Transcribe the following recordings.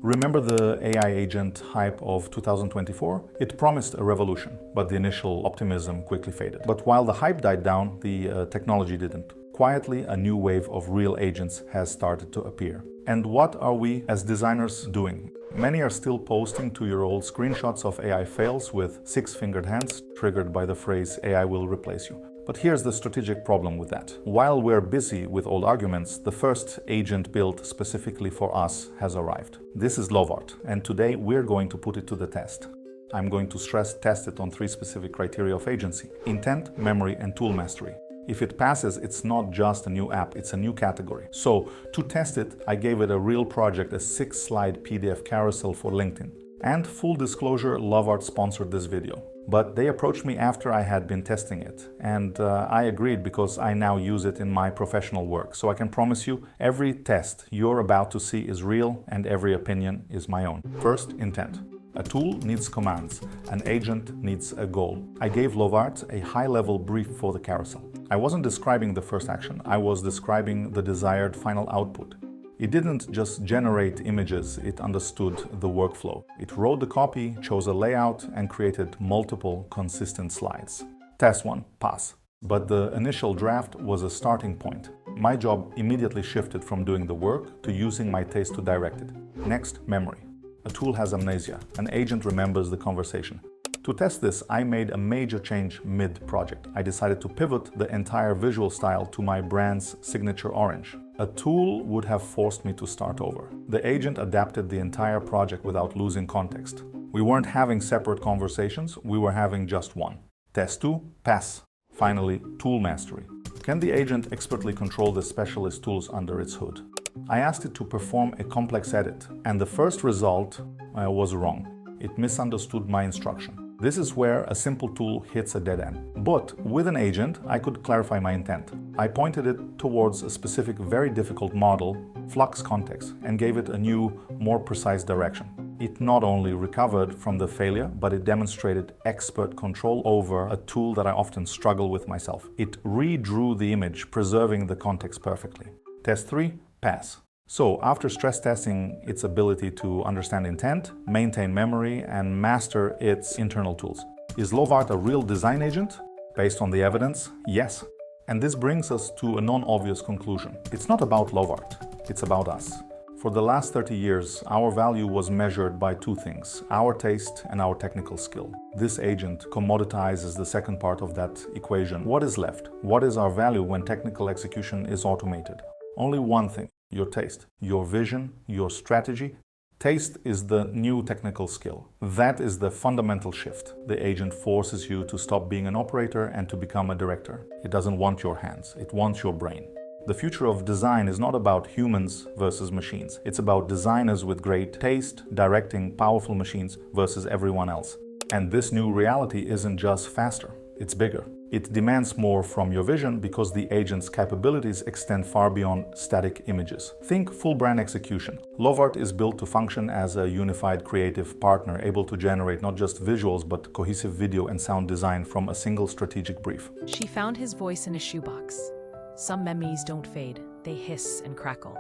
Remember the AI agent hype of 2024? It promised a revolution, but the initial optimism quickly faded. But while the hype died down, the technology didn't. Quietly, a new wave of real agents has started to appear. And what are we as designers doing? Many are still posting 2-year-old screenshots of AI fails with 6-fingered hands triggered by the phrase AI will replace you. But here's the strategic problem with that. While we're busy with old arguments, the first agent built specifically for us has arrived. This is Lovart, and today we're going to put it to the test. I'm going to stress test it on 3 specific criteria of agency: intent, memory, and tool mastery. If it passes, it's not just a new app, it's a new category. So, to test it, I gave it a real project, a 6-slide PDF carousel for LinkedIn. And full disclosure, Lovart sponsored this video. But they approached me after I had been testing it, and I agreed because I now use it in my professional work. So I can promise you, every test you're about to see is real and every opinion is my own. First, intent. A tool needs commands, an agent needs a goal. I gave Lovart a high-level brief for the carousel. I wasn't describing the first action, I was describing the desired final output. It didn't just generate images, it understood the workflow. It wrote the copy, chose a layout, and created multiple consistent slides. Test 1, pass. But the initial draft was a starting point. My job immediately shifted from doing the work to using my taste to direct it. Next, memory. A tool has amnesia. An agent remembers the conversation. To test this, I made a major change mid-project. I decided to pivot the entire visual style to my brand's signature orange. A tool would have forced me to start over. The agent adapted the entire project without losing context. We weren't having separate conversations, we were having just one. Test 2, pass. Finally, tool mastery. Can the agent expertly control the specialist tools under its hood? I asked it to perform a complex edit, and the first result was wrong. It misunderstood my instruction. This is where a simple tool hits a dead end. But with an agent, I could clarify my intent. I pointed it towards a specific, very difficult model, flux context, and gave it a new, more precise direction. It not only recovered from the failure, but it demonstrated expert control over a tool that I often struggle with myself. It redrew the image, preserving the context perfectly. Test 3, pass. So, after stress testing its ability to understand intent, maintain memory, and master its internal tools, is Lovart a real design agent? Based on the evidence, yes. And this brings us to a non-obvious conclusion. It's not about Lovart, it's about us. For the last 30 years, our value was measured by 2 things: our taste and our technical skill. This agent commoditizes the second part of that equation. What is left? What is our value when technical execution is automated? Only one thing: your taste, your vision, your strategy. Taste is the new technical skill. That is the fundamental shift. The agent forces you to stop being an operator and to become a director. It doesn't want your hands, it wants your brain. The future of design is not about humans versus machines. It's about designers with great taste directing powerful machines versus everyone else. And this new reality isn't just faster, it's bigger. It demands more from your vision because the agent's capabilities extend far beyond static images. Think full brand execution. Lovart is built to function as a unified creative partner, able to generate not just visuals but cohesive video and sound design from a single strategic brief. She found his voice in a shoebox. Some memes don't fade, they hiss and crackle.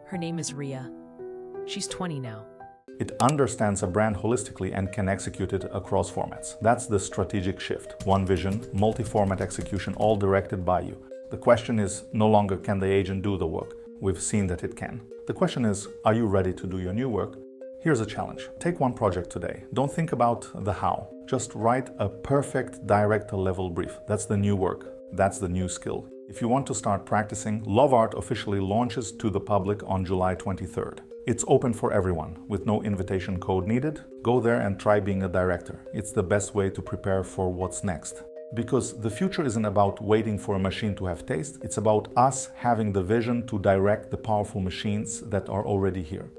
Her name is Ria. She's 20 now. It understands a brand holistically and can execute it across formats. That's the strategic shift. One vision, multi-format execution, all directed by you. The question is no longer can the agent do the work. We've seen that it can. The question is, are you ready to do your new work? Here's a challenge. Take one project today. Don't think about the how. Just write a perfect director-level brief. That's the new work. That's the new skill. If you want to start practicing, Lovart officially launches to the public on July 23rd. It's open for everyone, with no invitation code needed. Go there and try being a director. It's the best way to prepare for what's next. Because the future isn't about waiting for a machine to have taste, it's about us having the vision to direct the powerful machines that are already here.